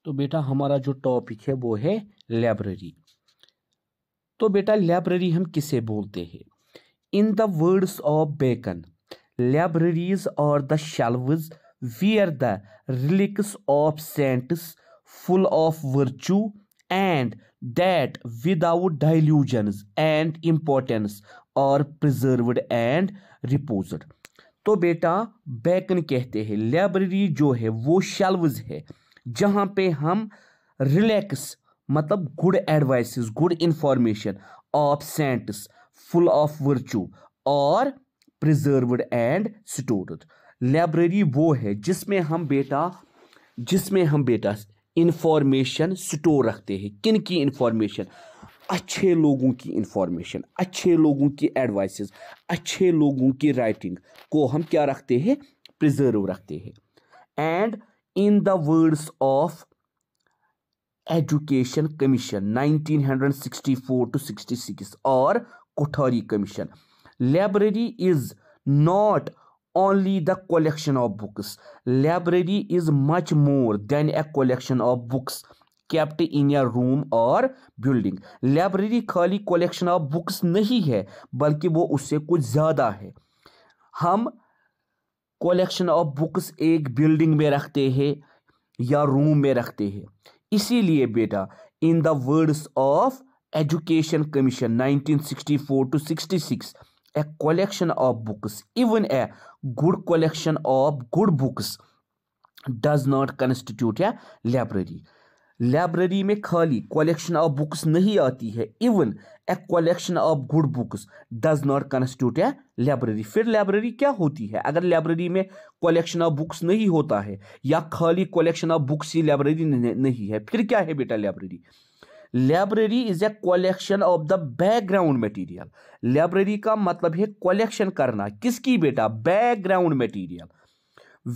तो बेटा हमारा जो टॉपिक है वो है लाइब्रेरी। तो बेटा लाइब्रेरी हम किसे बोलते हैं? In the words of Bacon, libraries are the shelves where the relics of saints full of virtue and that without delusions and importance are preserved and reposed। तो बेटा बेकन कहते हैं लाइब्रेरी जो है वो शेल्व्स है जहां पे हम रिलैक्स मतलब good advices good information of cents full of virtue और प्रिजर्व्ड एंड स्टोर्ड। लाइब्रेरी वो है जिसमें हम बेटा इंफॉर्मेशन स्टोर रखते हैं। किन की इंफॉर्मेशन? अच्छे लोगों की इंफॉर्मेशन, अच्छे लोगों की एडवाइसेस, अच्छे लोगों की राइटिंग को हम क्या रखते हैं? प्रिजर्व रखते हैं। And in the words of education commission 1964 to 66 और Kothari commission, library is not only the collection of books. Library is much more than a collection of books kept in a room or building. Library खाली collection of books नहीं है बल्कि वो उससे कुछ ज़्यादा है। हम collection of books एक building में रखते हैं या रूम में रखते हैं। इसीलिए बेटा in the words of Education Commission 1964 to 66, a collection of books, even a good collection of good books, does not constitute a library. Library में खाली कलेक्शन ऑफ बुक्स नहीं आती है, even a collection of good books does not constitute A library. फिर library क्या होती है? अगर लाइब्रेरी में कलेक्शन ऑफ बुक्स नहीं होता है या खाली कलेक्शन ऑफ बुक्स ही लाइब्रेरी नहीं है, फिर क्या है बेटा library? Library is a collection of the background material. Library का मतलब है कलेक्शन करना। किसकी बेटा? Background material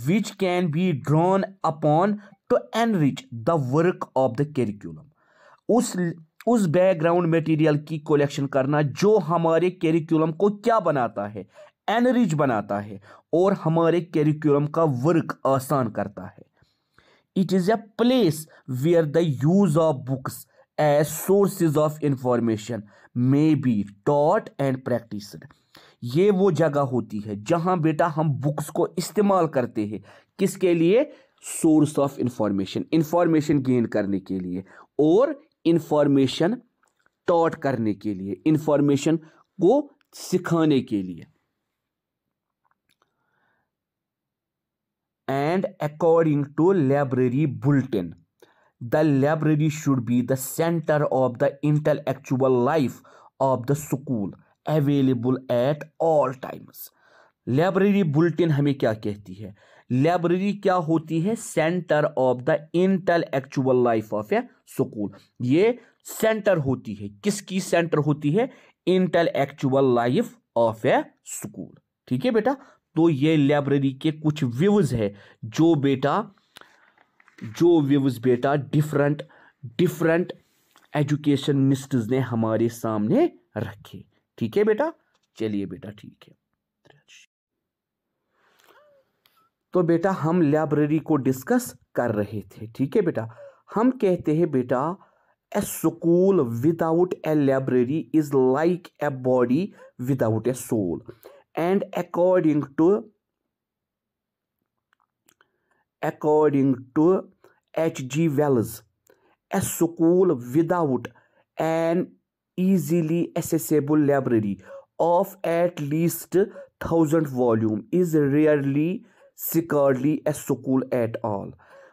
which can be drawn upon to enrich the work of the curriculum. उस बैकग्राउंड मटेरियल की कलेक्शन करना जो हमारे कैरिकुलम को क्या बनाता है? एनरिच बनाता है और हमारे कैरिकुलम का वर्क आसान करता है। It is a place where the use of books as sources of information may be taught and practiced। ये वो जगह होती है जहां बेटा हम बुक्स को इस्तेमाल करते हैं। किसके लिए? Source of information, information gain करने के लिए और इंफॉर्मेशन टॉट करने के लिए, इंफॉर्मेशन को सिखाने के लिए। And according to library bulletin, the library should be the center of the intellectual life of the school, available at all times। Library bulletin हमें क्या कहती है? लाइब्रेरी क्या होती है? Centre of the intellectual life of A school. ये centre होती है। किसकी सेंटर होती है? Intellectual life of A school. ठीक है बेटा। तो ये लाइब्रेरी के कुछ व्यूज है जो व्यूज बेटा डिफरेंट एजुकेशनिस्ट्स ने हमारे सामने रखे। ठीक है बेटा। चलिए बेटा ठीक है। तो बेटा हम लाइब्रेरी को डिस्कस कर रहे थे। ठीक है बेटा। हम कहते हैं बेटा a school without a library is like a body without a soul. And according to H.G. Wells, a school without an easily accessible library of at least 1000 volumes is rarely scarcely a school at all।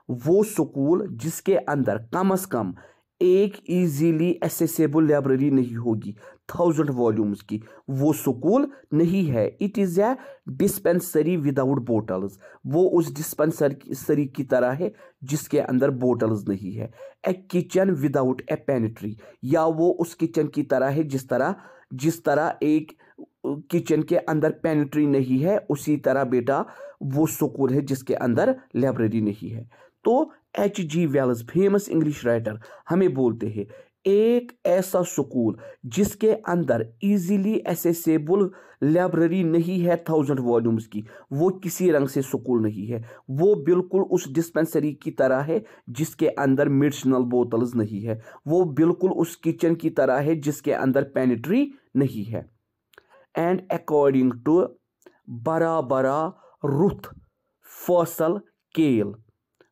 वो school जिसके अंदर कम से कम एक easily accessible library नहीं होगी 1000 volumes की, वो school नहीं है। It is A dispensary without bottles. वो उस डिस्पेंसरी की तरह है जिसके अंदर बोटल्स नहीं है। ए किचन विदाउट ए पेनिट्री, या वो उस किचन की तरह है जिस तरह एक किचन के अंदर पेनिट्री नहीं है, उसी तरह बेटा वो स्कूल है जिसके अंदर लाइब्रेरी नहीं है। तो H.G. Wales famous English writer हमें बोलते हैं एक ऐसा स्कूल जिसके अंदर इजीली एसेसेबल लाइब्रेरी नहीं है 1000 वॉल्यूम्स की, वो किसी रंग से स्कूल नहीं है। वो बिल्कुल उस डिस्पेंसरी की तरह है जिसके अंदर मेडिसिनल बोतल्स नहीं है। वो बिल्कुल उस किचन की तरह है जिसके अंदर पेनिट्री नहीं है। And according to Barbara Ruth Fossil Kyle,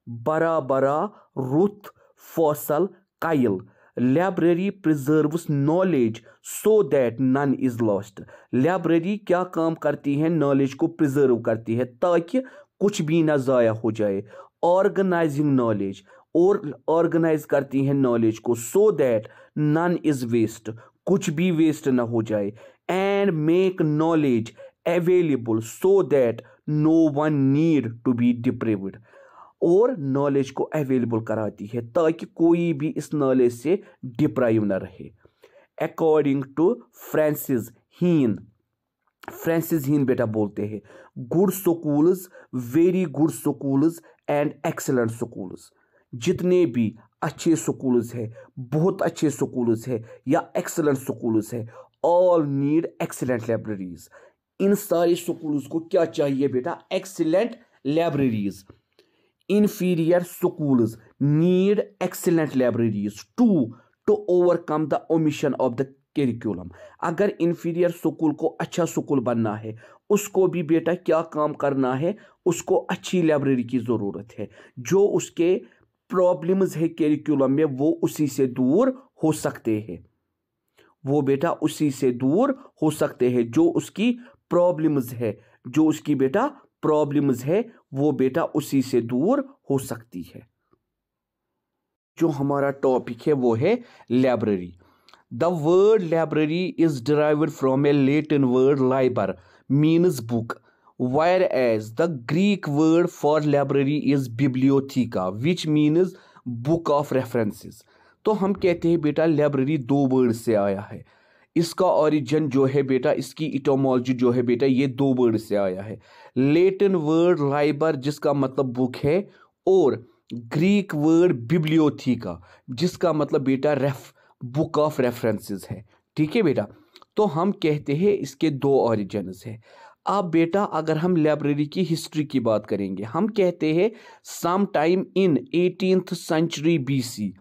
Barbara Ruth Fossil Kyle, library preserves knowledge so that none is lost. Library क्या काम करती है? नॉलेज को प्रिजर्व करती है ताकि कुछ भी ना ज़ाया हो जाए। ऑर्गेनाइजिंग नॉलेज, और ऑर्गेनाइज करती है नॉलेज को, so that none is waste, कुछ भी वेस्ट ना हो जाए। And make knowledge available so that no one need to be deprived, और नॉलेज को अवेलेबल कराती है ताकि कोई भी इस नॉलेज से डिप्राइव ना रहे। अकॉर्डिंग टू फ्रांसिस हीन, फ्रांसिस हीन बेटा बोलते हैं, good schools, very good schools and excellent schools, जितने भी अच्छे स्कूल्स हैं, बहुत अच्छे स्कूल्स हैं या एक्सेलेंट स्कूल्स हैं, ऑल नीड एक्सेलेंट लाइब्रेरीज। इन सारे स्कूल्स को क्या चाहिए बेटा? Excellent libraries. Inferior schools need excellent libraries to overcome the omission of the curriculum। अगर inferior school को अच्छा स्कूल बनना है, उसको भी बेटा क्या काम करना है? उसको अच्छी लाइब्रेरी की ज़रूरत है। जो उसके प्रॉब्लम्स है करिकुलम में वो उसी से दूर हो सकते हैं, वो बेटा उसी से दूर हो सकते हैं। जो उसकी प्रॉब्लम्स है, जो उसकी बेटा प्रॉब्लम्स है, वो बेटा उसी से दूर हो सकती है। जो हमारा टॉपिक है वो है library. The word library is derived from A Latin word Liber means book, whereas the Greek word for library is bibliotheca which means book of references। तो हम कहते हैं बेटा लाइब्रेरी दो वर्ड से आया है। इसका ओरिजिन जो है बेटा, इसकी इटोमोलॉजी जो है बेटा, ये दो वर्ड से आया है। लैटिन वर्ड लाइबर जिसका मतलब बुक है, और ग्रीक वर्ड बिब्लियोथीका जिसका मतलब बेटा बुक ऑफ रेफरेंसेस है। ठीक है बेटा, तो हम कहते हैं इसके दो ओरिजिन्स है। अब बेटा अगर हम लाइब्रेरी की हिस्ट्री की बात करेंगे, हम कहते हैं some time in 18th century BC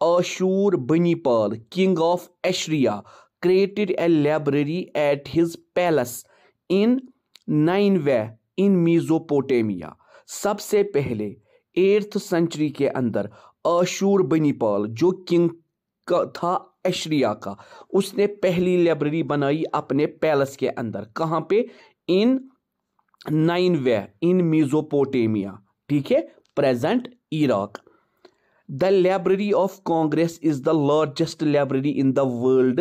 Ashurbanipal, king of Assyria, created a library at his palace in Nineveh in Mesopotamia। सबसे पहले 8th century के अंदर अशूरबनीपाल जो किंग था एशरिया का, उसने पहली लाइब्रेरी बनाई अपने पैलेस के अंदर। कहाँ पे? इन नाइनवे इन मेसोपोटामिया। ठीक है, present Iraq. The Library of Congress is the largest library in the world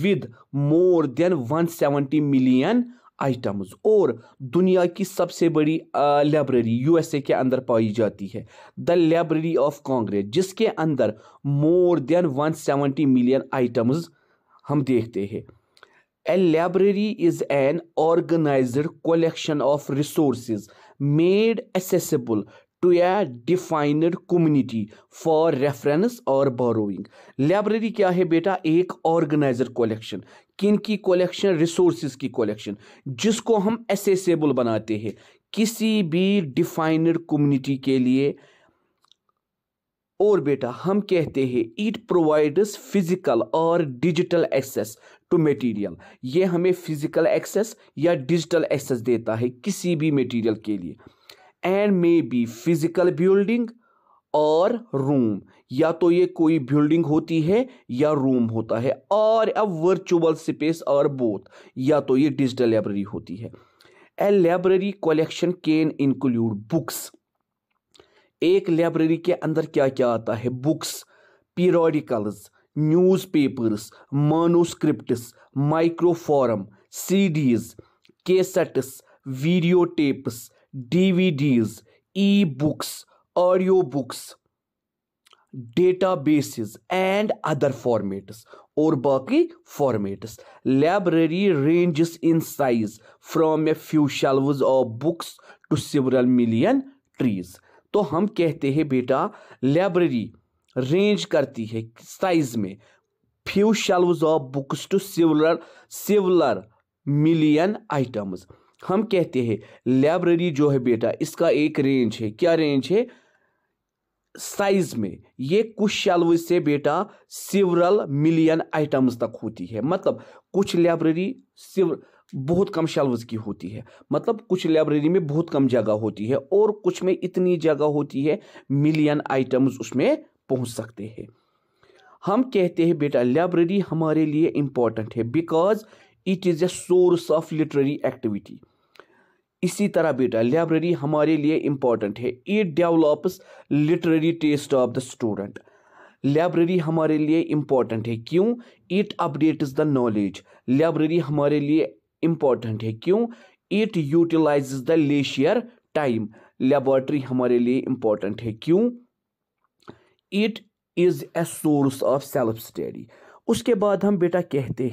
with more than 170 million items। और दुनिया की सबसे बड़ी लाइब्रेरी यूएसए के अंदर पाई जाती है, द लाइब्रेरी ऑफ कांग्रेस, जिसके अंदर मोर देन 170 मिलियन आइटम्स हम देखते हैं। A library is an organized collection of resources made accessible to a defined community for reference और borrowing। लाइब्रेरी क्या है बेटा? एक ऑर्गेनाइजर कलेक्शन। किन की कलेक्शन? रिसोर्सेज की कलेक्शन, जिसको हम एसेसेबल बनाते हैं किसी भी डिफाइंड कम्युनिटी के लिए। और बेटा हम कहते हैं इट प्रोवाइड्स फिजिकल और डिजिटल एक्सेस टू मटेरियल। ये हमें फिजिकल एक्सेस या डिजिटल एक्सेस देता है किसी भी मटेरियल के लिए। And may B physical building और रूम, या तो ये कोई बिल्डिंग होती है या रूम होता है, और अ वर्चुअल स्पेस और बोथ, या तो ये डिजिटल लाइब्रेरी होती है। A library collection can include books. एक लाइब्रेरी के अंदर क्या क्या आता है? Books, periodicals, newspapers, manuscripts, microform, CDs, cassettes, video tapes, DVDs, e books, audio books, databases and other formats, और बाकी formats. Library ranges in size from a few shelves of books to several million trees. तो हम कहते हैं बेटा library range करती है size में few shelves of books to several million items। हम कहते हैं लाइब्रेरी जो है बेटा इसका एक रेंज है। क्या रेंज है? साइज में ये कुछ शेल्व से बेटा सेवरल मिलियन आइटम्स तक होती है। मतलब कुछ लाइब्रेरी बहुत कम शेल्व्स की होती है, मतलब कुछ लाइब्रेरी में बहुत कम जगह होती है और कुछ में इतनी जगह होती है मिलियन आइटम्स उसमें पहुंच सकते हैं। हम कहते हैं बेटा लाइब्रेरी हमारे लिए इंपॉर्टेंट है because it is a source of literary activity. इसी तरह बेटा लाइब्रेरी हमारे लिए इंपॉर्टेंट है, it develops literary taste of the student. Library हमारे लिए इंपॉर्टेंट है क्यों? It updates the knowledge. Library हमारे लिए इंपॉर्टेंट है क्यों? It utilizes the leisure time. Laboratory हमारे लिए इंपॉर्टेंट है क्यों? It is a source of self study. उसके बाद हम बेटा कहते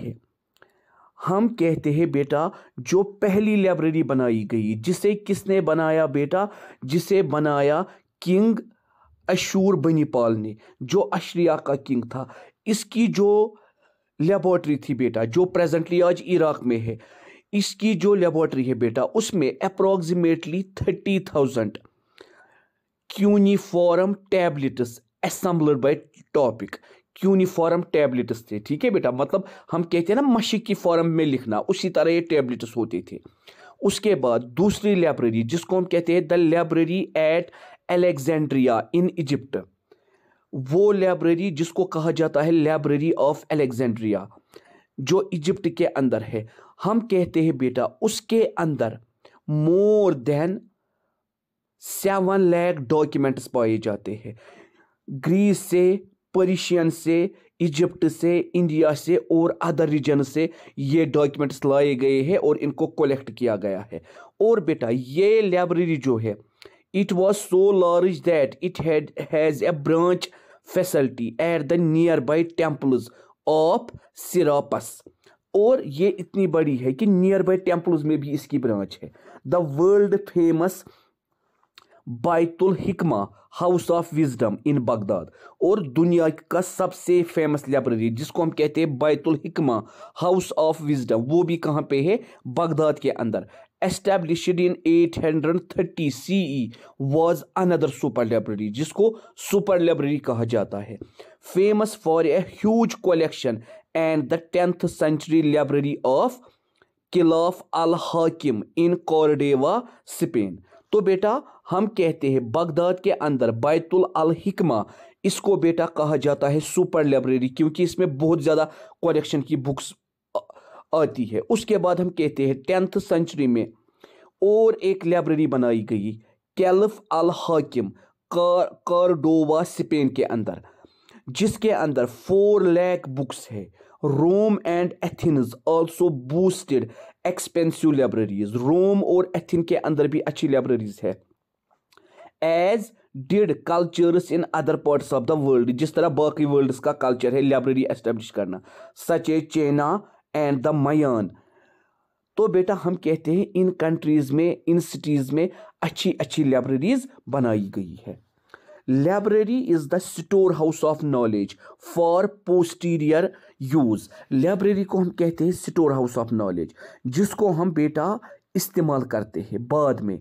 हैं बेटा जो पहली लाइब्रेरी बनाई गई जिसे किसने बनाया बेटा? जिसे बनाया किंग अशूर बनीपाल ने, जो अशरिया का किंग था। इसकी जो लेबोरेटरी थी बेटा जो प्रेजेंटली आज इराक में है, इसकी जो लेबोरेटरी है बेटा उसमें approximately 30,000 cuneiform tablets assembled by topic. Cuneiform tablets थे, ठीक है बेटा, मतलब हम कहते हैं ना मशी की फॉर्म में लिखना, उसी तरह ये टैबलेट्स होते थे। उसके बाद दूसरी लाइब्रेरी जिसको हम कहते हैं the library at Alexandria in Egypt, वो लाइब्रेरी जिसको कहा जाता है लाइब्रेरी ऑफ अलेक्जेंड्रिया जो इजिप्ट के अंदर है, हम कहते हैं बेटा उसके अंदर मोर देन 7 लाख डॉक्यूमेंट्स पाए जाते हैं। ग्रीस से, पर्शियन से, इजिप्ट से, इंडिया से और अदर रीजन से ये डॉक्यूमेंट्स लाए गए हैं और इनको कलेक्ट किया गया है। और बेटा ये लाइब्रेरी जो है it was so large that it has a branch facility at the nearby temples of Serapis. और ये इतनी बड़ी है कि नियर बाई टेम्पल्स में भी इसकी ब्रांच है। The world famous Baitul Hikma house of wisdom in Baghdad, और दुनिया का सबसे फेमस लाइब्रेरी जिसको हम कहते हैं Baitul Hikma house of wisdom, वो भी कहाँ पे है? बगदाद के अंदर। Established in 830 CE was another super library जिसको सुपर लाइब्रेरी कहा जाता है। Famous for a huge collection and the 10th century library of caliph al Hakim in कॉर्डेवा Spain. तो बेटा हम कहते हैं बगदाद के अंदर बैतुल अल हिकमा, इसको बेटा कहा जाता है सुपर लाइब्रेरी क्योंकि इसमें बहुत ज़्यादा कलेक्शन की बुक्स आती है। उसके बाद हम कहते हैं 10th century में और एक लाइब्रेरी बनाई गई कैलिफ अल हाकिम कॉर्डोवा स्पेन के अंदर, जिसके अंदर 4 लाख बुक्स है। Rome and Athens also boasted expensive libraries. Rome और एथेन के अंदर भी अच्छी लाइब्रेरीज है। As did cultures in other parts of the world, जिस तरह बाकी वर्ल्ड का कल्चर है लाइब्रेरी एस्टेब्लिश करना, सच ए चाइना एंड द मयान। तो बेटा हम कहते हैं इन कंट्रीज में, इन सिटीज में अच्छी अच्छी लाइब्रेरीज बनाई गई है। Library is the store house of knowledge for posterior use. Library को हम कहते हैं स्टोर हाउस ऑफ नॉलेज जिसको हम बेटा इस्तेमाल करते हैं बाद में।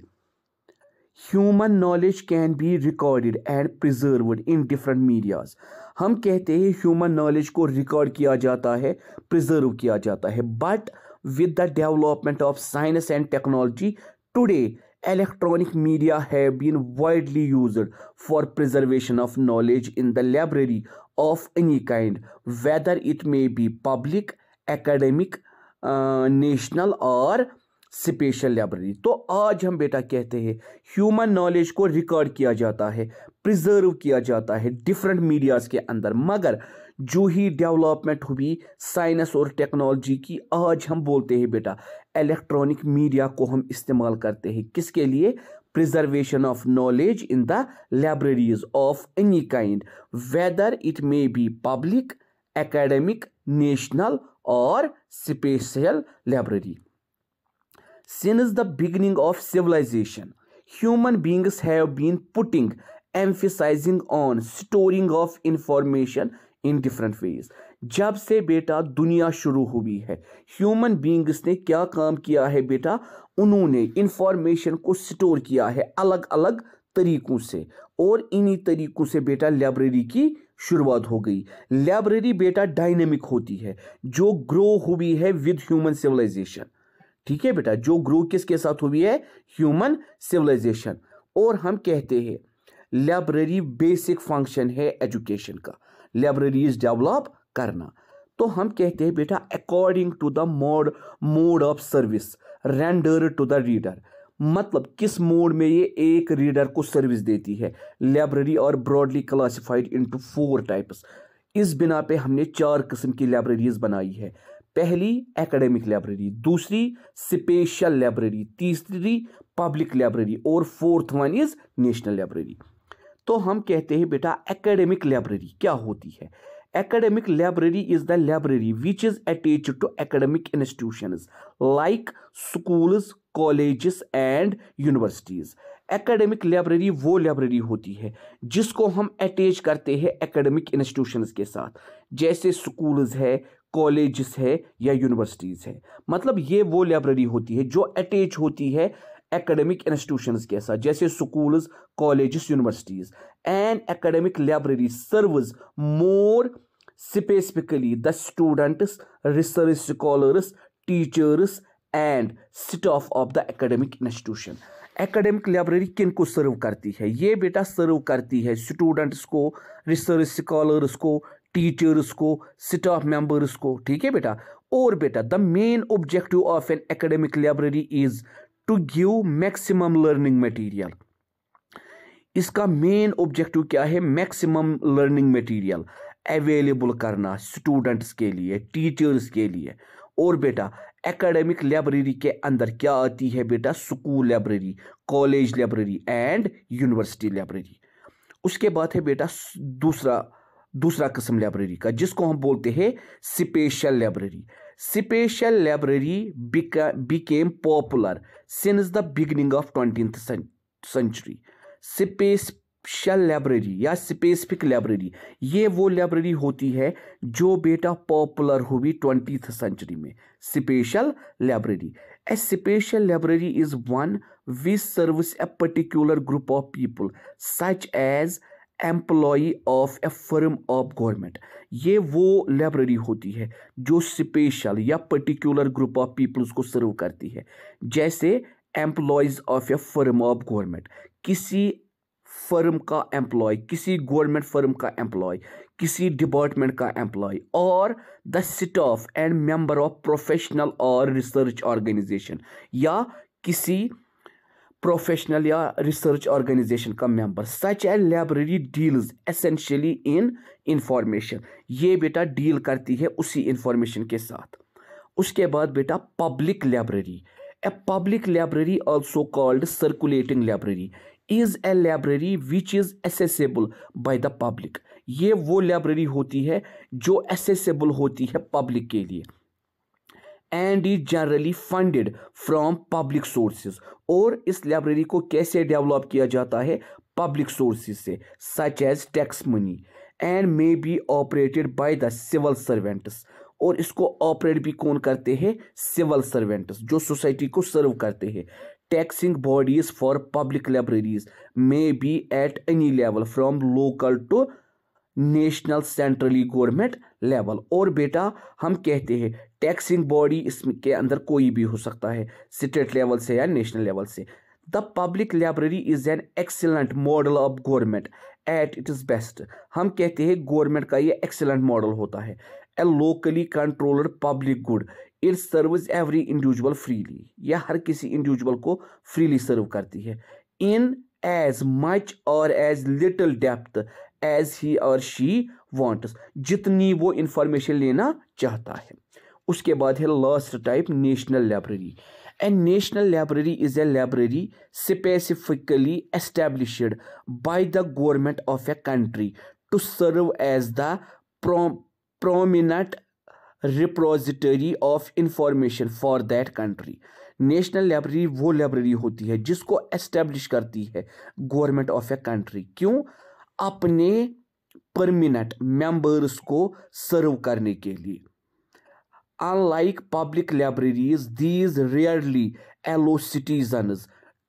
Human knowledge can be recorded and preserved in different medias. हम कहते हैं ह्यूमन नॉलेज को रिकॉर्ड किया जाता है, प्रिजर्व किया जाता है, but with the development of science and technology today electronic media have been widely used for preservation of knowledge in the library of any kind, whether it may be public, academic, national or special library. तो आज हम बेटा कहते हैं human knowledge को record किया जाता है, प्रिजर्व किया जाता है डिफरेंट मीडियाज के अंदर, मगर जो ही डेवलपमेंट हुई साइंस और टेक्नोलॉजी की, आज हम बोलते हैं बेटा इलेक्ट्रॉनिक मीडिया को हम इस्तेमाल करते हैं किसके लिए? Preservation of knowledge in the libraries of any kind, whether it may be public, academic, national और special library. Since the beginning of civilization, human beings have been putting emphasizing on storing of information in different ways। जब से बेटा दुनिया शुरू हुई है, human beings ने क्या काम किया है बेटा, उन्होंने इंफॉर्मेशन को स्टोर किया है अलग अलग तरीकों से, और इन्हीं तरीकों से बेटा लाइब्रेरी की शुरुआत हो गई। लाइब्रेरी बेटा डायनेमिक होती है, जो ग्रो हुई है विद ह्यूमन सिविलाइजेशन। ठीक है बेटा, जो ग्रो किसके साथ हुई है, ह्यूमन सिविलाइजेशन। और हम कहते हैं लाइब्रेरी बेसिक फंक्शन है एजुकेशन का, लाइब्रेरीज डेवलप करना। तो हम कहते हैं बेटा according to the mode of service render to the reader, मतलब किस मोड में ये एक रीडर को सर्विस देती है। लाइब्रेरी और ब्रॉडली क्लासिफाइड इनटू 4 टाइप्स। इस बिना पे हमने 4 किस्म की लाइब्रेरीज बनाई है। पहली एकेडमिक लाइब्रेरी, दूसरी स्पेशल लाइब्रेरी, तीसरी पब्लिक लाइब्रेरी, और 4th one is national library. तो हम कहते हैं बेटा एकेडमिक लाइब्रेरी क्या होती है। Academic library is the library which is attached to academic institutions like schools, colleges and universities। Academic library वो library होती है जिसको हम attach करते हैं academic institutions के साथ, जैसे schools है, colleges है या universities है। मतलब ये वो library होती है जो attach होती है academic institutions के साथ, जैसे schools, colleges, universities। An academic library serves more specifically the students, research scholars, teachers and staff of the academic institution। Academic library किन को सर्व करती है, ये बेटा सर्व करती है स्टूडेंट्स को, रिसर्च स्कॉलर्स को, टीचर्स को, स्टाफ मेंबर्स को। ठीक है बेटा। और बेटा the main objective of an academic library is to give maximum learning material. इसका मेन ऑब्जेक्टिव क्या है, मैक्सिमम लर्निंग मटेरियल अवेलेबल करना स्टूडेंट्स के लिए, टीचर्स के लिए। और बेटा एकेडमिक लाइब्रेरी के अंदर क्या आती है बेटा, school library, college library and university library. उसके बाद है बेटा दूसरा किस्म लाइब्रेरी का, जिसको हम बोलते हैं special library. Special library became popular since the beginning of 20th century। Special library या स्पेसिफिक लाइब्रेरी ये वो लाइब्रेरी होती है जो बेटा पॉपुलर हुई 20th सेंचुरी में। Special library, a special library is one which serves a particular group of people such as employee of a firm of government. ये वो लाइब्रेरी होती है जो स्पेशल या पर्टिकुलर ग्रुप ऑफ पीपल्स को सर्व करती है, जैसे employees of a firm of government, किसी फर्म का एम्प्लॉय, किसी गवर्नमेंट फर्म का एम्प्लॉय, किसी डिपार्टमेंट का एम्प्लॉय, और the staff and member of professional और रिसर्च ऑर्गेनाइजेशन, या किसी प्रोफेशनल या रिसर्च ऑर्गेनाइजेशन का मेंबर। सच ए लाइब्रेरी डील्स एसेंशियली इन इंफॉर्मेशन, ये बेटा डील करती है उसी इंफॉर्मेशन के साथ। उसके बाद बेटा public library, a public library also called circulating library is a library which is accessible by the public. ये वो लाइब्रेरी होती है जो एसेसेबल होती है पब्लिक के लिए, and is generally funded from public sources. और इस लाइब्रेरी को कैसे डेवलप किया जाता है, पब्लिक सोर्सेज से, such as tax money, and may be operated by the civil servants. और इसको ऑपरेट भी कौन करते हैं, सिविल सर्वेंट्स, जो सोसाइटी को सर्व करते हैं। Taxing bodies for public libraries may be at any level from local to national centrally government level. और बेटा हम कहते हैं टैक्सिंग बॉडी इसके अंदर कोई भी हो सकता है, स्टेट लेवल से या नेशनल लेवल से। The public library is an excellent model of government at it is best. हम कहते हैं गवर्नमेंट का ये एक्सीलेंट मॉडल होता है। A locally controlled public good, it serves every individual freely, यह हर किसी इंडिविजुअल को फ्रीली सर्व करती है। In as much or as little depth as he or she wants, जितनी वो इंफॉर्मेशन लेना चाहता है। उसके बाद है last type national library. A national library is a library specifically established by the government of a country to serve as the prominent repository of information for that country। National library वो library होती है जिसको establish करती है government of a country. क्यों? अपने permanent members को सर्व करने के लिए। Unlike public libraries, these rarely allow citizens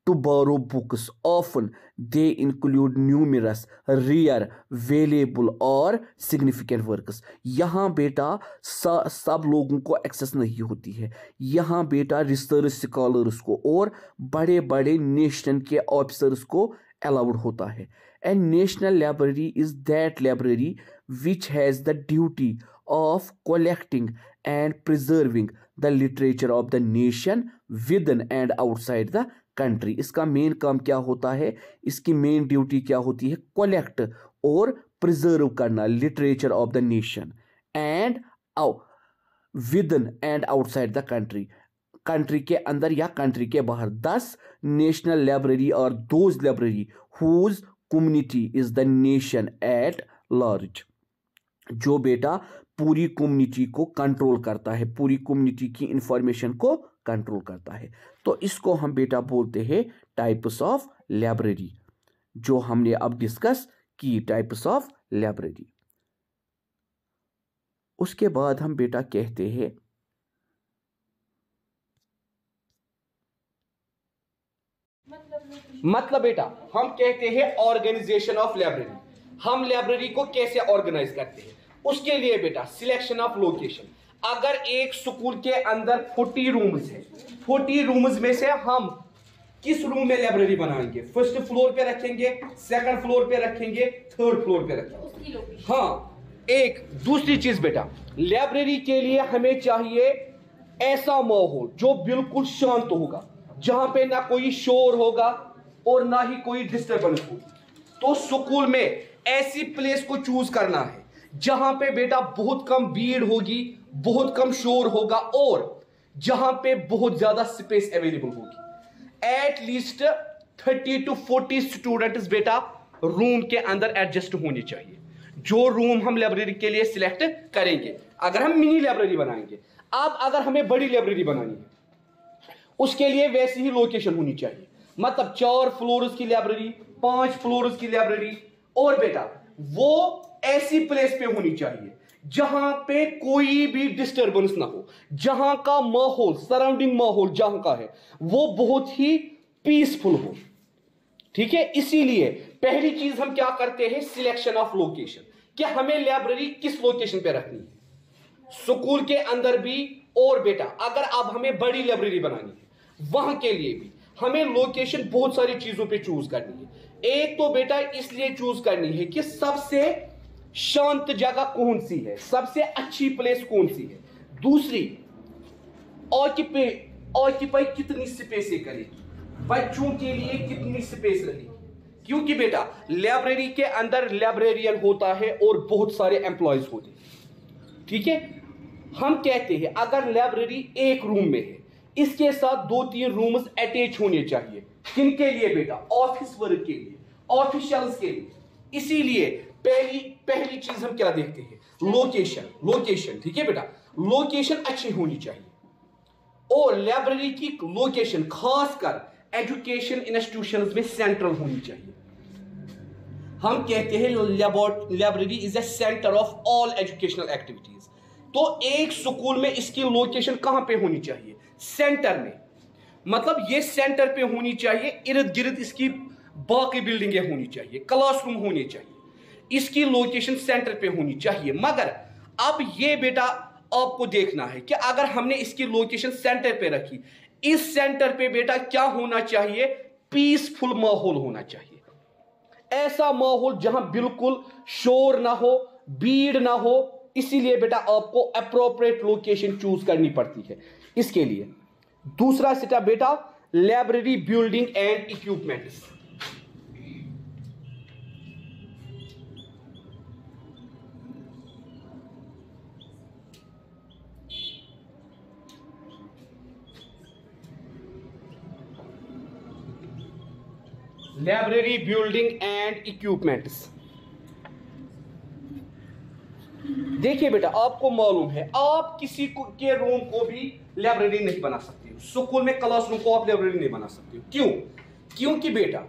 to borrow books. Often, they include numerous rare, valuable और significant works. यहाँ बेटा सब लोगों को एक्सेस नहीं होती है। यहाँ बेटा रिसर्च स्कॉलर्स को और बड़े बड़े नेशन के ऑफिसर्स को अलाउड होता है। And national library is that library which has the duty of collecting and preserving the literature of the nation within and outside the country। इसका मेन काम क्या होता है? इसकी मेन ड्यूटी क्या होती है? कलेक्ट और प्रिजर्व करना literature of the nation and within and outside the country, country के अंदर या कंट्री के बाहर। 10 नेशनल लाइब्रेरी और those library whose community is the nation at large, जो बेटा पूरी कम्युनिटी को कंट्रोल करता है, पूरी कम्युनिटी की इंफॉर्मेशन को कंट्रोल करता है। तो इसको हम बेटा बोलते हैं टाइप्स ऑफ लाइब्रेरी, जो हमने अब डिस्कस की, टाइप्स ऑफ लाइब्रेरी। उसके बाद हम बेटा कहते हैं मतलब बेटा हम कहते हैं ऑर्गेनाइजेशन ऑफ लाइब्रेरी। हम लाइब्रेरी को कैसे ऑर्गेनाइज करते हैं? उसके लिए बेटा सिलेक्शन ऑफ लोकेशन। अगर एक स्कूल के अंदर 40 रूम्स है, 40 रूम्स में से हम किस रूम में लाइब्रेरी बनाएंगे? फर्स्ट फ्लोर पे रखेंगे, सेकंड फ्लोर पे रखेंगे, थर्ड फ्लोर पे रखेंगे। हाँ, एक दूसरी चीज बेटा, लाइब्रेरी के लिए हमें चाहिए ऐसा माहौल जो बिल्कुल शांत होगा, जहां पे ना कोई शोर होगा और ना ही कोई डिस्टर्बेंस होगी। तो स्कूल में ऐसी प्लेस को चूज करना है जहां पे बेटा बहुत कम भीड़ होगी, बहुत कम शोर होगा और जहां पे बहुत ज्यादा स्पेस अवेलेबल होगी। एट लीस्ट 30 to 40 स्टूडेंट्स बेटा रूम के अंदर एडजस्ट होने चाहिए, जो रूम हम लाइब्रेरी के लिए सिलेक्ट करेंगे। अगर हम मिनी लाइब्रेरी बनाएंगे, अब अगर हमें बड़ी लाइब्रेरी बनानी है उसके लिए वैसी ही लोकेशन होनी चाहिए। मतलब 4 फ्लोर्स की लाइब्रेरी, 5 फ्लोर्स की लाइब्रेरी, और बेटा वो ऐसी प्लेस पे होनी चाहिए जहां पे कोई भी डिस्टरबेंस ना हो, जहां का माहौल, सराउंडिंग माहौल जहां का है वो बहुत ही पीसफुल हो। ठीक है, इसीलिए पहली चीज हम क्या करते हैं? सिलेक्शन ऑफ लोकेशन, कि हमें लाइब्रेरी किस लोकेशन पे रखनी है, स्कूल के अंदर भी। और बेटा अगर अब हमें बड़ी लाइब्रेरी बनानी है, वहां के लिए भी हमें लोकेशन बहुत सारी चीजों पे चूज करनी है। एक तो बेटा इसलिए चूज करनी है कि सबसे शांत जगह कौन सी है, सबसे अच्छी प्लेस कौन सी है। दूसरी, ऑक्यूपाई कितनी स्पेस करेगी, बच्चों के लिए कितनी स्पेस रहेगी। क्योंकि बेटा लाइब्रेरी के अंदर लाइब्रेरियन होता है और बहुत सारे एम्प्लॉयज होते हैं। ठीक है, हम कहते हैं अगर लाइब्रेरी एक रूम में है, इसके साथ 2-3 रूम्स अटैच होने चाहिए। किनके लिए बेटा? ऑफिस वर्क के लिए, ऑफिशियल्स के लिए। इसीलिए पहली चीज हम क्या देखते हैं? लोकेशन। ठीक है बेटा, लोकेशन अच्छी होनी चाहिए और लाइब्रेरी की लोकेशन खासकर एजुकेशन इंस्टीट्यूशंस में सेंट्रल होनी चाहिए। हम कहते हैं library is A centre of all educational activities. तो एक स्कूल में इसकी लोकेशन कहां पे होनी चाहिए? सेंटर में। मतलब ये सेंटर पे होनी चाहिए, इर्द गिर्द इसकी बाकी बिल्डिंगें होनी चाहिए, क्लासरूम होने चाहिए, इसकी लोकेशन सेंटर पे होनी चाहिए। मगर अब ये बेटा आपको देखना है कि अगर हमने इसकी लोकेशन सेंटर पे रखी, इस सेंटर पे बेटा क्या होना चाहिए? पीसफुल माहौल होना चाहिए। ऐसा माहौल जहां बिल्कुल शोर ना हो, भीड़ ना हो। इसीलिए बेटा आपको अप्रोप्रिएट लोकेशन चूज करनी पड़ती है इसके लिए। दूसरा स्टेप बेटा library building and equipments. Library building and equipments. देखिए बेटा, आपको मालूम है आप किसी के रूम को भी लाइब्रेरी नहीं बना सकते हो। स्कूल में क्लासरूम को आप लाइब्रेरी नहीं बना सकते हो। क्यों? क्योंकि बेटा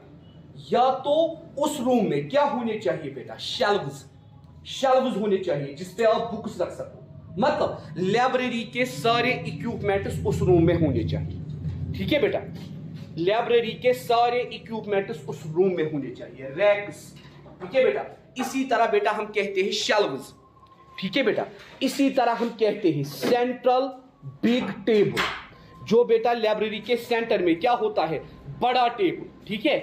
या तो उस रूम में क्या होने चाहिए बेटा, शेल्व्स होने चाहिए जिस पे आप बुक्स रख सको। मतलब लाइब्रेरी के सारे इक्विपमेंट्स उस रूम में होने चाहिए। ठीक है बेटा, लाइब्रेरी के सारे इक्विपमेंट्स उस रूम में होने चाहिए, रैक्स। ठीक है बेटा, इसी तरह बेटा हम कहते हैं शेल्व्स। ठीक है बेटा, इसी तरह हम कहते हैं सेंट्रल बिग टेबल, जो बेटा लाइब्रेरी के सेंटर में क्या होता है, बड़ा टेबल। ठीक है,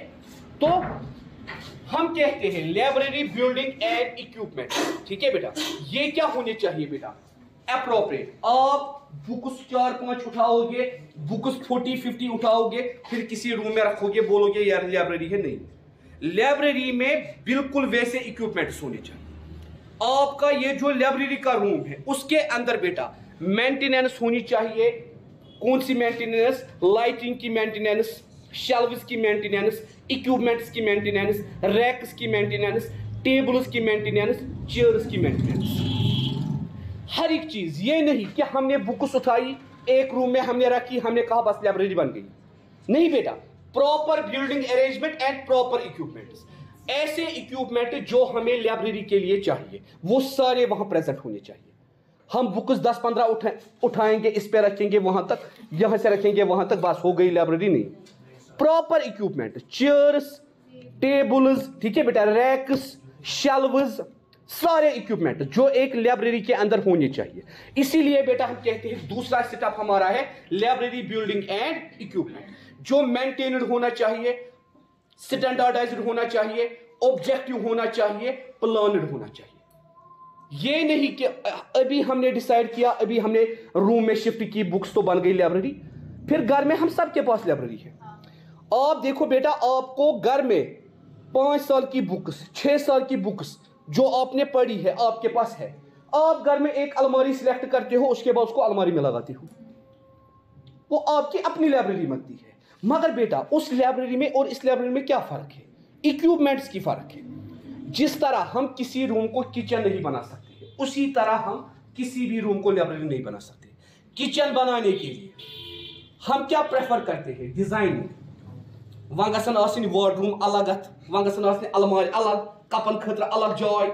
तो हम कहते हैं लाइब्रेरी बिल्डिंग एंड इक्विपमेंट। ठीक है बेटा, ये क्या होने चाहिए बेटा, एप्रोप्रिएट। आप बुक्स 4-5 उठाओगे, बुक्स 40-50 उठाओगे, फिर किसी रूम में रखोगे, बोलोगे यार लाइब्रेरी है। नहीं, लाइब्रेरी में बिल्कुल वैसे इक्विपमेंट्स होने चाहिए। आपका ये जो लाइब्रेरी का रूम है उसके अंदर बेटा मेंटेनेंस होनी चाहिए। कौन सी मेंटेनेंस? लाइटिंग की मेंटेनेंस, शेल्व्स की मेंटेनेंस, इक्विपमेंट्स की मेंटेनेंस, रैक्स की मेंटेनेंस, टेबल्स की मेंटेनेंस, चेयर्स की मेंटेनेंस, हर एक चीज। ये नहीं कि हमने बुक्स उठाई, एक रूम में हमने रखी, हमने कहा बस लाइब्रेरी बन गई। नहीं बेटा, proper building arrangement and proper equipments. ऐसे इक्विपमेंट जो हमें लाइब्रेरी के लिए चाहिए वो सारे वहां प्रेजेंट होने चाहिए। हम बुक्स 10-15 उठाएंगे, इस पे रखेंगे वहां तक, यहां से रखेंगे वहां तक, बस हो गई लाइब्रेरी। नहीं, प्रॉपर इक्विपमेंट, चेयर्स, टेबल्स, ठीक है बेटा, रैक्स, शेल्व्स, सारे इक्विपमेंट जो एक लाइब्रेरी के अंदर होने चाहिए। इसीलिए बेटा हम कहते हैं दूसरा स्टेप हमारा है लाइब्रेरी बिल्डिंग एंड इक्विपमेंट, जो मेंटेन्ड होना चाहिए, स्टैंडर्डाइज्ड होना चाहिए, ऑब्जेक्टिव होना चाहिए, प्लान्ड होना चाहिए। ये नहीं कि अभी हमने डिसाइड किया, अभी हमने रूम में शिफ्ट की, बुक्स तो बन गई लाइब्रेरी, फिर घर में हम सबके पास लाइब्रेरी है। आप देखो बेटा, आपको घर में 5 साल की बुक्स, 6 साल की बुक्स जो आपने पढ़ी है आपके पास है, आप घर में एक अलमारी सिलेक्ट करते हो, उसके बाद उसको अलमारी में लगाते हो, वो आपकी अपनी लाइब्रेरी बनती है। मगर बेटा उस लाइब्रेरी में और इस लाइब्रेरी में क्या फर्क है? इक्विपमेंट्स की फर्क है। जिस तरह हम किसी रूम को किचन नहीं बना सकते, उसी तरह हम किसी भी रूम को लाइब्रेरी नहीं बना सकते। किचन बनाने के लिए हम क्या प्रेफर करते हैं? डिजाइन। वहां गसन आसिन वार्डरूम अलग, वहां गसन आसिन अलमारी अलग, कपन खतर अलग जाय,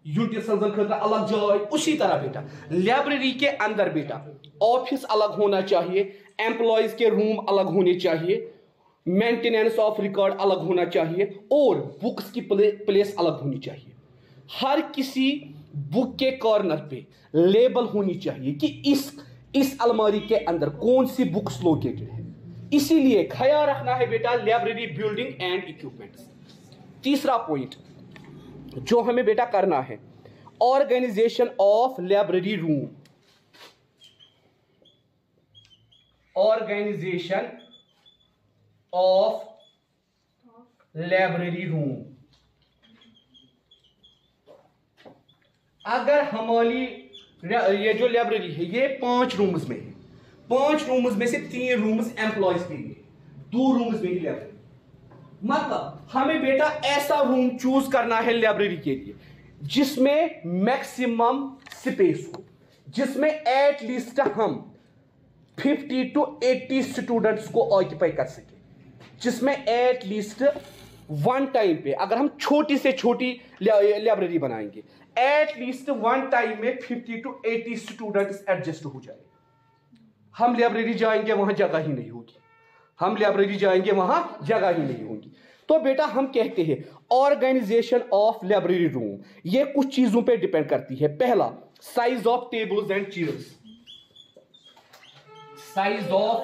यूटिलिटीज खतर अलग जाय। उसी तरह बेटा लाइब्रेरी के अंदर बेटा ऑफिस अलग होना चाहिए, एम्प्लॉयज के रूम अलग होने चाहिए, मेंटेनेंस ऑफ रिकॉर्ड अलग होना चाहिए, और बुक्स की प्लेस अलग होनी चाहिए। हर किसी बुक के कॉर्नर पे लेबल होनी चाहिए कि इस अलमारी के अंदर कौन सी बुक्स लोकेटेड है। इसीलिए ख्याल रखना है बेटा लाइब्रेरी बिल्डिंग एंड इक्विपमेंट्स। तीसरा पॉइंट जो हमें बेटा करना है, organisation of library room. Organisation of library room. अगर हमारी ये जो लाइब्रेरी है ये 5 रूम्स में है, 5 रूम्स में से 3 रूम्स एम्प्लॉयज के लिए, 2 रूम्स में ही लाइब्रेरी। मतलब हमें बेटा ऐसा रूम चूज करना है लाइब्रेरी के लिए जिसमें मैक्सिमम स्पेस हो, जिसमें एटलीस्ट हम 50 to 80 स्टूडेंट्स को ऑक्यूपाई कर सके, जिसमें एटलीस्ट वन टाइम पे, अगर हम छोटी से छोटी लाइब्रेरी बनाएंगे, एटलीस्ट वन टाइम में 50 to 80 स्टूडेंट्स एडजस्ट हो जाए। हम लाइब्रेरी जाएंगे वहां जगह ही नहीं होगी, हम लाइब्रेरी जाएंगे वहां जगह ही नहीं होगी। तो बेटा हम कहते हैं ऑर्गेनाइजेशन ऑफ लाइब्रेरी रूम, ये कुछ चीजों पे डिपेंड करती है। पहला, size of tables and chairs, size of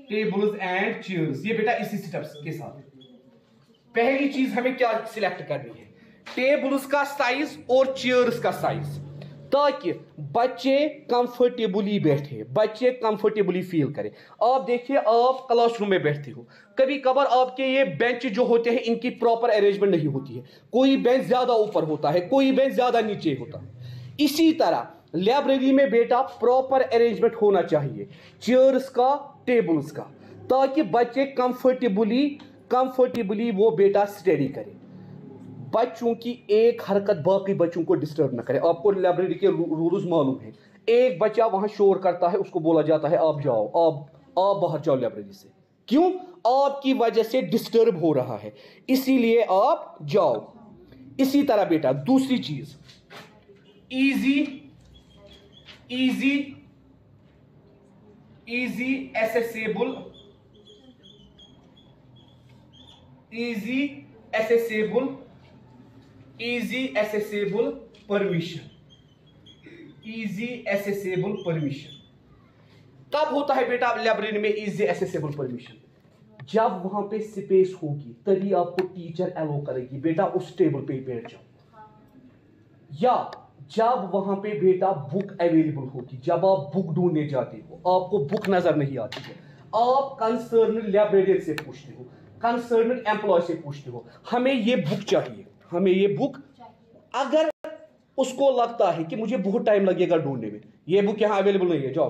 tables and chairs, ये बेटा इसी स्टेप्स के साथ। पहली चीज हमें क्या सिलेक्ट करनी है? टेबल्स का साइज और चेयर्स का साइज, ताकि बच्चे कंफर्टेबली बैठे, बच्चे कंफर्टेबली फील करें। आप देखिए, आप क्लासरूम में बैठते हो, कभी कभार आपके ये बेंच जो होते हैं इनकी प्रॉपर अरेंजमेंट नहीं होती है, कोई बेंच ज्यादा ऊपर होता है, कोई बेंच ज्यादा नीचे होता है। इसी तरह लाइब्रेरी में बेटा प्रॉपर अरेंजमेंट होना चाहिए चेयर्स का, टेबल्स का, ताकि बच्चे कंफर्टेबली वो बेटा स्टडी करें। बच्चों की एक हरकत बाकी बच्चों को डिस्टर्ब ना करे। आपको लाइब्रेरी के रूल्स मालूम है, एक बच्चा वहां शोर करता है, उसको बोला जाता है आप जाओ, आप बाहर जाओ लाइब्रेरी से। क्यों? आपकी वजह से डिस्टर्ब हो रहा है, इसीलिए आप जाओ। इसी तरह बेटा दूसरी चीज, इजी एसेसेबल परमिशन। कब होता है बेटा लाइब्रेरी में इजी एसेसेबल परमिशन? जब वहां पे स्पेस होगी तभी आपको टीचर अलो करेगी, बेटा उस टेबल पे बैठ जाओ। या जब वहां पे बेटा बुक अवेलेबल होगी, जब आप बुक ढूंढने जाते हो, आपको बुक नजर नहीं आती है, आप कंसर्न लाइब्रेरियन से पूछते हो, कंसर्न एम्प्लॉय से पूछते हो, हमें ये बुक चाहिए, हमें ये बुक। अगर उसको लगता है कि मुझे बहुत टाइम लगेगा ढूंढने में, ये बुक यहां अवेलेबल नहीं है, जाओ।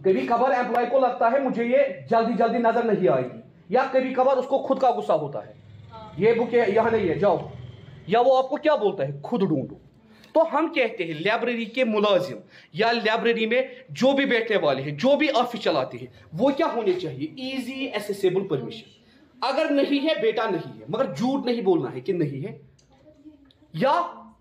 कभी कभार एम्प्लॉय को लगता है मुझे ये जल्दी जल्दी नजर नहीं आएगी, या कभी कभार उसको खुद का गुस्सा होता है, ये बुक यहां नहीं है, जाओ। या वो आपको क्या बोलता है, खुद ढूंढो। तो हम कहते हैं लाइब्रेरी के मुलाजिम या लाइब्रेरी में जो भी बैठने वाले हैं, जो भी ऑफिस चलाते हैं, वो क्या होने चाहिए, इजी एसेसेबल परमिशन। अगर नहीं है बेटा नहीं है, मगर झूठ नहीं बोलना है कि नहीं है। या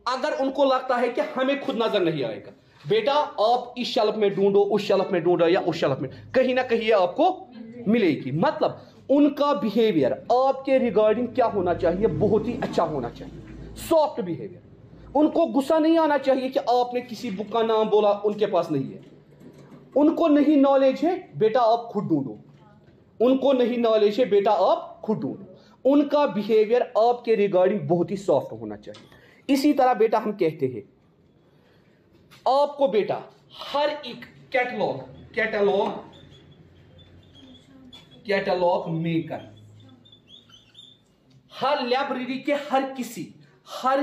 अगर उनको लगता है कि हमें खुद नजर नहीं आएगा, बेटा आप इस शेल्फ में ढूंढो, उस शेल्फ में ढूंढो, या उस शेल्फ में, कहीं ना कहीं आपको मिलेगी। मतलब उनका बिहेवियर आपके रिगार्डिंग क्या होना चाहिए, बहुत ही अच्छा होना चाहिए, सॉफ्ट बिहेवियर। उनको गुस्सा नहीं आना चाहिए कि आपने किसी बुक का नाम बोला उनके पास नहीं है। उनको नहीं नॉलेज है, बेटा आप खुद ढूंढो। उनको नहीं नॉलेज है, बेटा आप खुद ढूंढो। उनका बिहेवियर आपके रिगार्डिंग बहुत ही सॉफ्ट होना चाहिए। इसी तरह बेटा हम कहते हैं आपको बेटा हर एक कैटलॉग मेकर, हर लाइब्रेरी के हर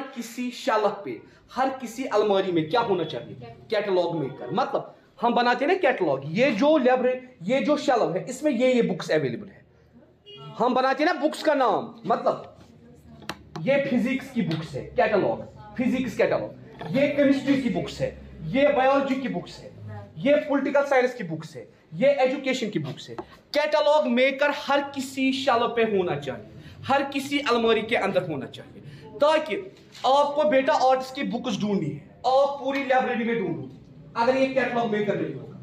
किसी शेल्फ पे, हर किसी अलमारी में क्या होना चाहिए, कैटलॉग मेकर। मतलब हम बनाते हैं ना कैटलॉग, ये जो लाइब्रेरी, ये जो शेल्फ है, इसमें ये बुक्स अवेलेबल है। हम बनाते हैं ना बुक्स का नाम, मतलब ये फिजिक्स की बुक्स है, कैटलॉग, फिजिक्स कैटलॉग। ये केमिस्ट्री की बुक्स है, ये बायोलॉजी की बुक्स है, ये पॉलिटिकल साइंस की बुक्स है, ये एजुकेशन की बुक्स है। कैटलॉग मेकर हर किसी शेल्फ पे होना चाहिए, हर किसी अलमारी के अंदर होना चाहिए, ताकि आपको बेटा आर्ट्स की बुक्स ढूंढनी है, आप पूरी लाइब्रेरी में ढूंढो। अगर ये कैटलॉग मेकर नहीं होगा,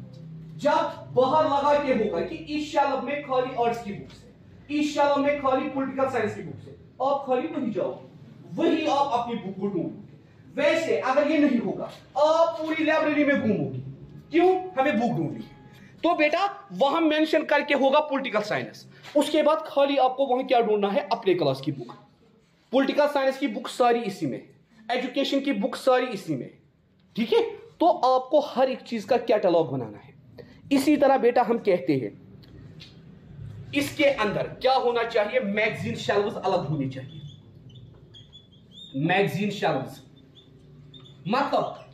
जब बाहर लगा के होगा कि इस शेल्फ में खाली आर्ट्स की बुक्स है, इस शेल्फ में खाली पॉलिटिकल साइंस की बुक्स है, आप खाली वहीं जाओ, वही आप अपनी बुक को ढूंढोगे। वैसे अगर ये नहीं होगा, आप पूरी लाइब्रेरी में घूमोगे, क्यों, हमें बुक ढूंढनी है। तो बेटा वहां मेंशन करके होगा पॉलिटिकल साइंस, उसके बाद खाली आपको वहां क्या ढूंढना है, अपने क्लास की बुक। पॉलिटिकल साइंस की बुक सारी इसी में, एजुकेशन की बुक सारी इसी में, ठीक है। तो आपको हर एक चीज का कैटलॉग बनाना है। इसी तरह बेटा हम कहते हैं इसके अंदर क्या होना चाहिए, मैगजीन शेल्व्स अलग होनी चाहिए। मैगजीन शेल्व्स मतलब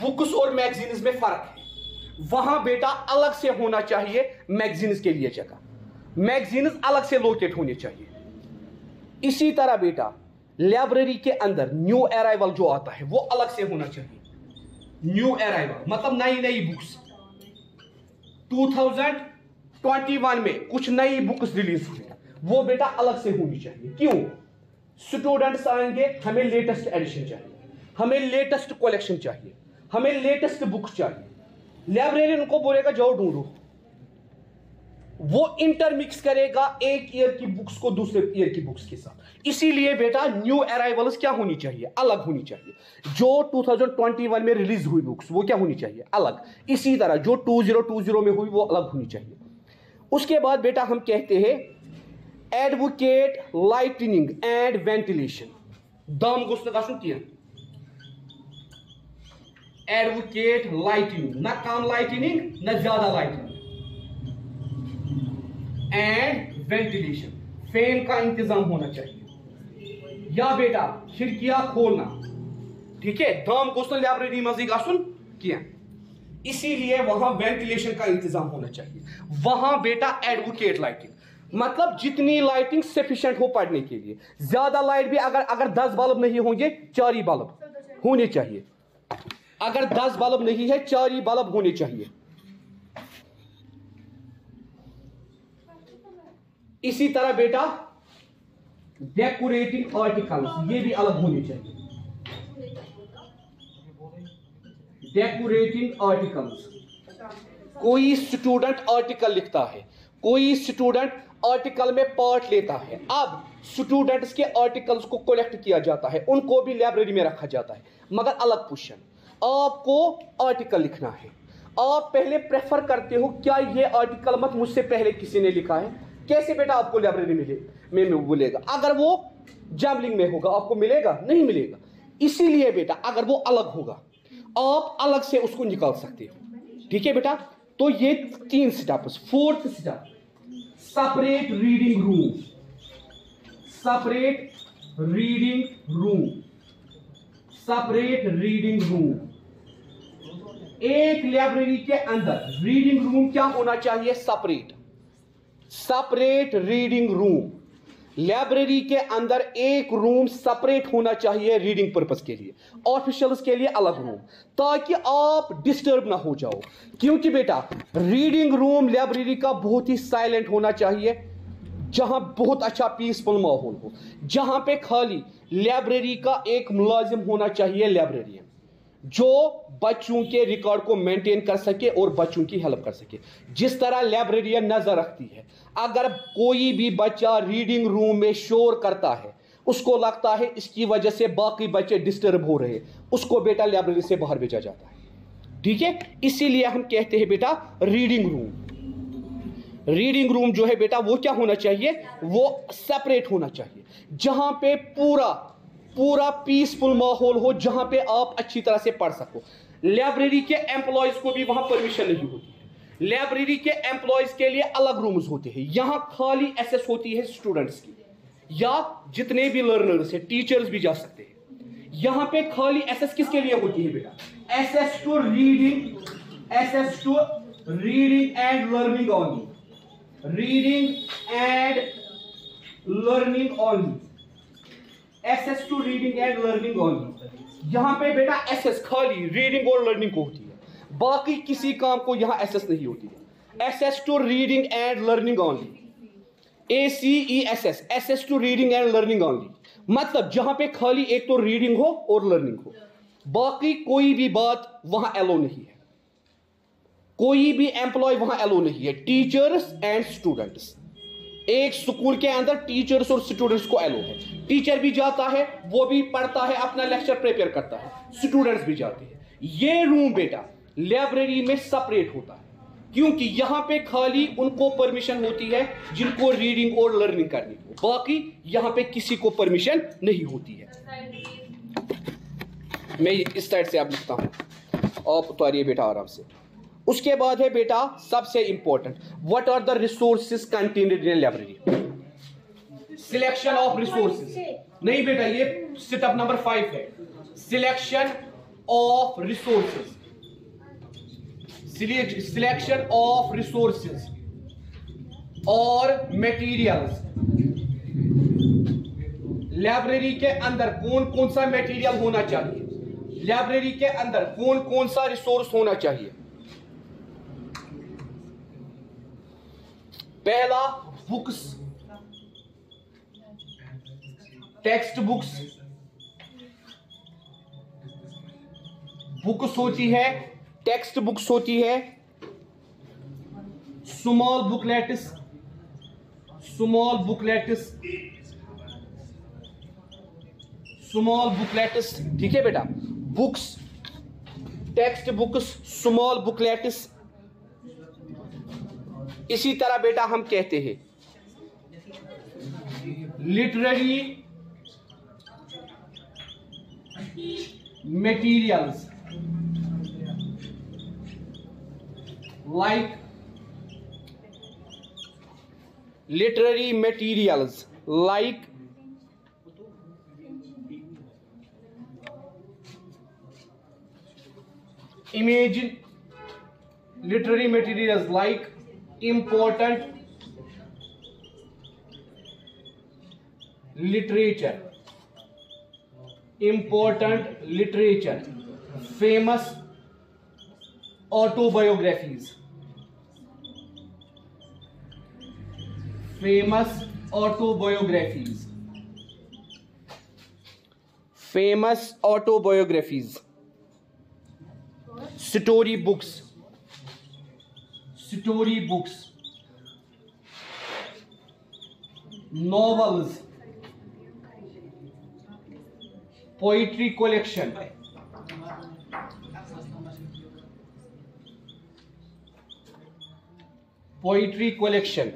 बुक्स और मैगजीन्स में फर्क है। वहां बेटा अलग से होना चाहिए मैगजीन्स के लिए जगह, मैगजीन्स अलग से लोकेट होनी चाहिए। इसी तरह बेटा लाइब्रेरी के अंदर न्यू अराइवल जो आता है वो अलग से होना चाहिए। न्यू अराइवल मतलब नई बुक्स। 2021 में कुछ नई बुक्स रिलीज हुई, वो बेटा अलग से होनी चाहिए। क्यों? स्टूडेंट्स आएंगे, हमें लेटेस्ट एडिशन चाहिए, हमें लेटेस्ट कलेक्शन चाहिए, हमें लेटेस्ट बुक्स चाहिए। लाइब्रेरियन को बोलेगा जाओ ढूंढो, वो इंटरमिक्स करेगा एक ईयर की बुक्स को दूसरे ईयर की बुक्स के साथ। इसीलिए बेटा न्यू अराइवल्स क्या होनी चाहिए, अलग होनी चाहिए। जो 2021 में रिलीज हुई बुक्स वो क्या होनी चाहिए, अलग। इसी तरह जो 2020 में हुई वो अलग होनी चाहिए। उसके बाद बेटा हम कहते हैं एडवोकेट लाइटनिंग एंड वेंटिलेशन। दाम गोश्त का किया एडवोकेट लाइटनिंग, ना कम लाइटनिंग ना ज्यादा लाइटनिंग, एंड वेंटिलेशन, फैन का इंतजाम होना चाहिए। या बेटा खिड़कियां खोलना, ठीक है। दाम गोश्त लाइब्रेरी मजीद आसुन किया, इसीलिए वहां वेंटिलेशन का इंतजाम होना चाहिए। वहां बेटा एडवोकेट लाइटिंग, मतलब जितनी लाइटिंग सफिशिएंट हो पढ़ने के लिए। ज्यादा लाइट भी अगर 10 बल्ब नहीं होंगे 4 ही बल्ब होने चाहिए। अगर 10 बल्ब नहीं है 4 ही बल्ब होने चाहिए। इसी तरह बेटा डेकोरेटिंग आर्टिकल्स ये भी अलग होने चाहिए। डेकोरेटिंग आर्टिकल्स, कोई स्टूडेंट आर्टिकल लिखता है, कोई स्टूडेंट आर्टिकल में पार्ट लेता है। अब स्टूडेंट्स के आर्टिकल्स को कलेक्ट किया जाता है, उनको भी लाइब्रेरी में रखा जाता है। मगर अलग क्वेश्चन, आपको आर्टिकल लिखना है, आप पहले प्रेफर करते हो क्या ये आर्टिकल मत मुझसे पहले किसी ने लिखा है, कैसे बेटा आपको लाइब्रेरी में मिलेगा? अगर वो जैमलिंग में होगा आपको मिलेगा? नहीं मिलेगा। इसीलिए बेटा अगर वो अलग होगा आप अलग से उसको निकाल सकते हो। ठीक है बेटा, तो ये 3 steps. 4th step, separate reading room. Separate reading room, separate reading room. एक लाइब्रेरी के अंदर रीडिंग रूम क्या होना चाहिए? Separate. Separate reading room, library के अंदर एक रूम सेपरेट होना चाहिए रीडिंग पर्पस के लिए, ऑफिशियल्स के लिए अलग रूम, ताकि आप डिस्टर्ब ना हो जाओ। क्योंकि बेटा रीडिंग रूम लाइब्रेरी का बहुत ही साइलेंट होना चाहिए, जहां बहुत अच्छा पीसफुल माहौल हो, जहां पे खाली लाइब्रेरी का एक मुलाजिम होना चाहिए, लाइब्रेरियन, जो बच्चों के रिकॉर्ड को मेंटेन कर सके और बच्चों की हेल्प कर सके। जिस तरह लाइब्रेरियन नजर रखती है, अगर कोई भी बच्चा रीडिंग रूम में शोर करता है, उसको लगता है इसकी वजह से बाकी बच्चे डिस्टर्ब हो रहे, उसको बेटा लाइब्रेरी से बाहर भेजा जाता है। ठीक है, इसीलिए हम कहते हैं बेटा रीडिंग रूम। रीडिंग रूम जो है बेटा वो क्या होना चाहिए? वो सेपरेट होना चाहिए, जहां पे पूरा पीसफुल माहौल हो, जहां पे आप अच्छी तरह से पढ़ सको। लाइब्रेरी के एम्प्लॉयज को भी वहां परमिशन नहीं होती है। लाइब्रेरी के एम्प्लॉयज के लिए अलग रूम्स होते हैं, यहां खाली एसेस होती है स्टूडेंट्स की, या जितने भी लर्नर्स हैं, टीचर्स भी जा सकते हैं। यहां पे खाली एसेस किसके लिए होती है बेटा? Access to reading, access to reading and learning only, reading and learning only, access to reading and learning only. यहां पे बेटा एसेस खाली रीडिंग और लर्निंग को होती है, बाकी किसी काम को यहां एसेस नहीं होती है। Access to reading and learning only, ACESS, access to reading and learning only. मतलब जहां पे खाली एक तो रीडिंग हो और लर्निंग हो, बाकी कोई भी बात वहां एलो नहीं है, कोई भी एम्प्लॉय वहां एलो नहीं है। टीचर्स एंड स्टूडेंट्स, एक स्कूल के अंदर टीचर्स और स्टूडेंट्स को एलो है। टीचर भी जाता है, वो भी पढ़ता है, अपना लेक्चर प्रिपेयर करता है, स्टूडेंट्स भी जाते हैं। ये रूम बेटा लाइब्रेरी में सेपरेट होता है, क्योंकि यहां पे खाली उनको परमिशन होती है जिनको रीडिंग और लर्निंग करनी हो, बाकी यहां पे किसी को परमिशन नहीं होती है। मैं इस साइड से आप लिखता हूं, आप उतारिए बेटा आराम से। उसके बाद है बेटा सबसे important, what are the resources contained in library? Selection of resources. नहीं बेटा, ये स्टेप नंबर 5 है, selection of resources. Selection of resources और मटेरियल्स। लाइब्रेरी के अंदर कौन कौन सा मटेरियल होना चाहिए, लाइब्रेरी के अंदर कौन कौन सा रिसोर्स होना चाहिए? पहला बुक्स, टेक्स्ट बुक्स, बुक्स होती है, टेक्स्ट बुक्स होती है, small booklets, small booklets, small booklets. ठीक है बेटा, books, text books, small booklets. इसी तरह बेटा हम कहते हैं literary materials, like literary materials like imagine literary materials like important literature, important literature, famous autobiographies, famous autobiographies, famous autobiographies, story books, story books, novels, poetry collection, poetry collection,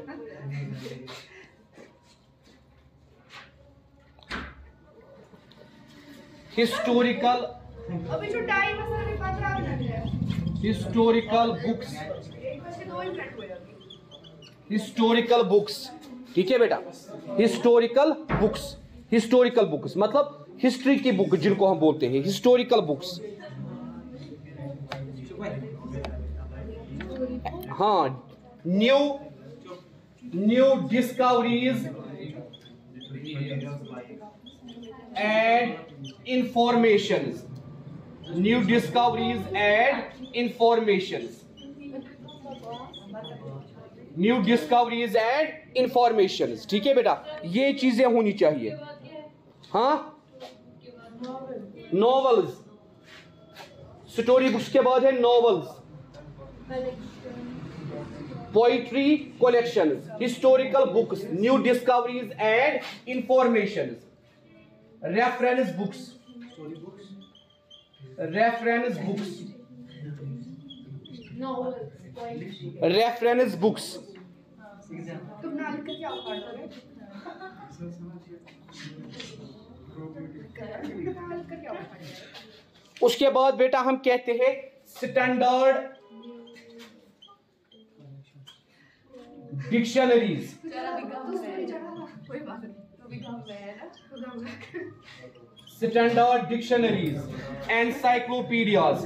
historical, अभी जो time है sir 15 minute है। historical books, एक बजे 2 minute हुए अभी। Historical books, ठीक है बेटा, हिस्टोरिकल बुक्स, हिस्टोरिकल बुक्स मतलब हिस्ट्री की बुक जिनको हम बोलते हैं हिस्टोरिकल बुक्स। हाँ, new discoveries and informations, new discoveries and informations, new discoveries and informations, ठीक है बेटा, ये चीजें होनी चाहिए। हाँ, नॉवेल्स, स्टोरी बुक्स के बाद है novels, poetry collections, historical books, new discoveries and informations, reference books, reference books, reference books, तुम ना लिख के क्या पढ़ते हो? उसके बाद बेटा हम कहते हैं standard dictionaries, standard dictionaries, encyclopaedias,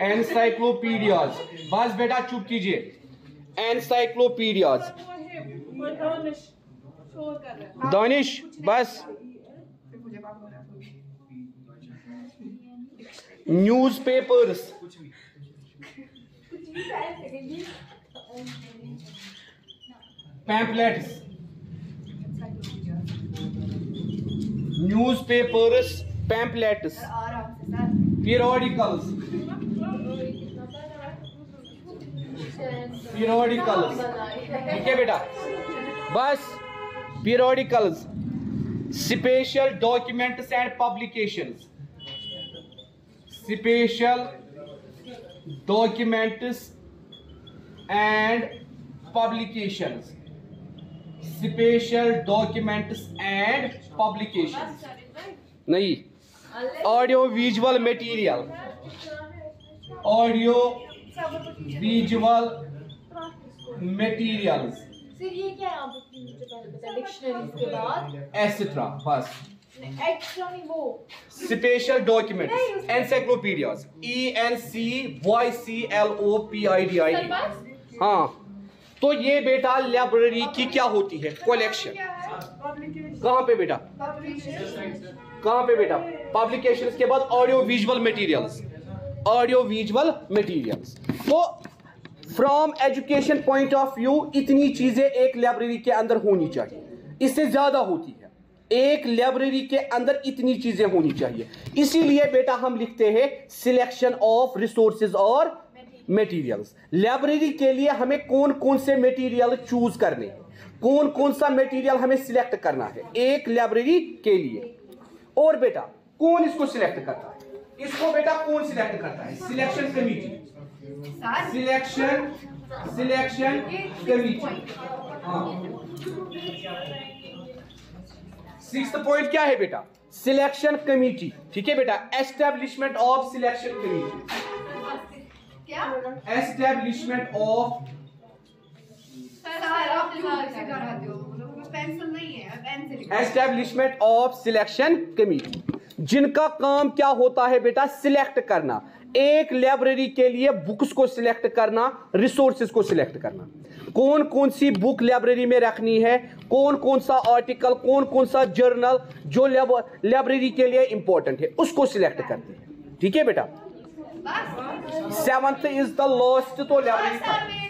encyclopaedias, बस बेटा चुप कीजिए, एनसाइक्लोपीडियाज, दानिश बस, newspapers, pamphlets, newspapers, pamphlets, periodicals, periodicals, ठीक है बेटा, बस periodicals, special documents and publications, special documents and publications, special documents and publications, नहीं, audio visual material, audio visual materials, sir ये क्या है आप डिक्शनरीज के बाद एटसेट्रा, बस एक्स्ट्रा नहीं वो स्पेशल डॉक्यूमेंट्स, एनसाइक्लोपीडियाज, ENCYCLOPIDIA, हाँ, तो ये बेटा लाइब्रेरी की क्या होती है, कलेक्शन। कहाँ पे बेटा, कहाँ पे बेटा, पब्लिकेशंस के बाद audio visual materials, audio visual materials. तो from education point of view इतनी चीजें एक लाइब्रेरी के अंदर होनी चाहिए, इससे ज्यादा होती है, एक लाइब्रेरी के अंदर इतनी चीजें होनी चाहिए। इसीलिए बेटा हम लिखते हैं सिलेक्शन ऑफ रिसोर्सेज और मटेरियल्स। लाइब्रेरी के लिए हमें कौन कौन से मटेरियल चूज करने हैं, कौन कौन सा मटेरियल हमें सिलेक्ट करना है एक लाइब्रेरी के लिए। और बेटा कौन इसको सिलेक्ट करता है, इसको बेटा कौन सिलेक्ट करता है, सिलेक्शन कमेटी, सिलेक्शन कमेटी। हाँ, 6th पॉइंट क्या है बेटा, सिलेक्शन कमेटी, ठीक है बेटा, एस्टेब्लिशमेंट ऑफ सिलेक्शन कमेटी, क्या एस्टेब्लिशमेंट ऑफ, पेंसिल नहीं है, पेन से लिखो। एस्टेब्लिशमेंट ऑफ सिलेक्शन कमेटी, जिनका काम क्या होता है बेटा, सिलेक्ट करना, एक लाइब्रेरी के लिए बुक्स को सिलेक्ट करना, रिसोर्सेज को सिलेक्ट करना। कौन कौन सी बुक लाइब्रेरी में रखनी है, कौन कौन सा आर्टिकल, कौन कौन सा जर्नल जो लाइब्रेरी के लिए इंपॉर्टेंट है उसको सिलेक्ट करते हैं। ठीक है बेटा, 7th इज द लास्ट। तो लाइब्रेरी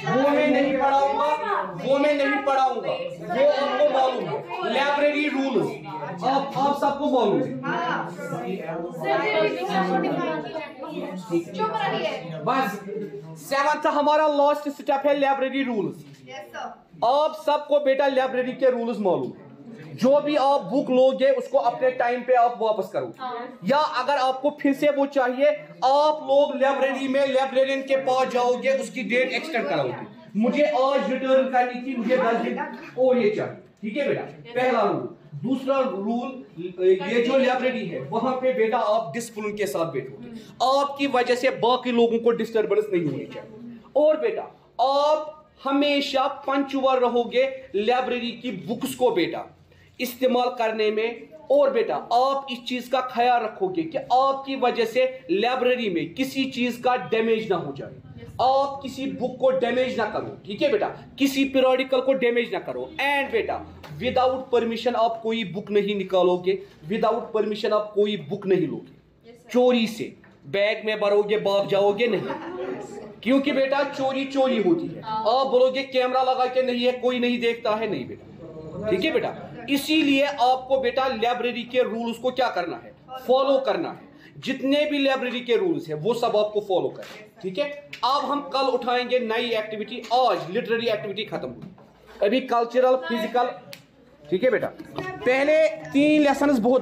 वो मैं नहीं पढ़ाऊंगा, वो आपको मालूम है। लाइब्रेरी रूल्स आप सबको मालूम है। बस 7th हमारा लास्ट स्टेप है लाइब्रेरी रूल्स। आप सबको बेटा लाइब्रेरी के रूल्स मालूम है। जो भी आप बुक लोगे उसको अपने टाइम पे आप वापस करोगे, या अगर आपको फिर से वो चाहिए आप लोग लाइब्रेरी में लाइब्रेरियन के पास जाओगे, उसकी डेट एक्सटेंड कराओगे। मुझे आज रिटर्न करनी थी, मुझे 10 दिन और ये चाहिए। ठीक है बेटा, पहला रूल। दूसरा रूल, ये जो लाइब्रेरी है वहां पे बेटा आप डिसिप्लिन के साथ बैठोगे, आपकी वजह से बाकी लोगों को डिस्टर्बेंस नहीं होनी चाहिए। और बेटा आप हमेशा पंक्चुअल रहोगे लाइब्रेरी की बुक्स को बेटा इस्तेमाल करने में। और बेटा आप इस चीज का ख्याल रखोगे कि आपकी वजह से लाइब्रेरी में किसी चीज का डैमेज ना हो जाए, आप किसी बुक को डैमेज ना करो। ठीक है बेटा, किसी पीरियोडिकल को डैमेज ना करो। एंड बेटा विदाउट परमिशन आप कोई बुक नहीं निकालोगे, विदाउट परमिशन आप कोई बुक नहीं लोगे। चोरी से बैग में भरोगे भाग जाओगे नहीं, क्योंकि बेटा चोरी चोरी होती है। आप बोलोगे कैमरा लगा के नहीं है, कोई नहीं देखता है, नहीं बेटा। ठीक है बेटा, इसीलिए आपको बेटा लाइब्रेरी के रूल्स को क्या करना है, फॉलो करना है। जितने भी लाइब्रेरी के रूल्स है वो सब आपको फॉलो करना है। ठीक है, अब हम कल उठाएंगे नई एक्टिविटी। आज लिटरेरी एक्टिविटी खत्म हुई, अभी कल्चरल, फिजिकल। ठीक है बेटा, पहले 3 लेसन बहुत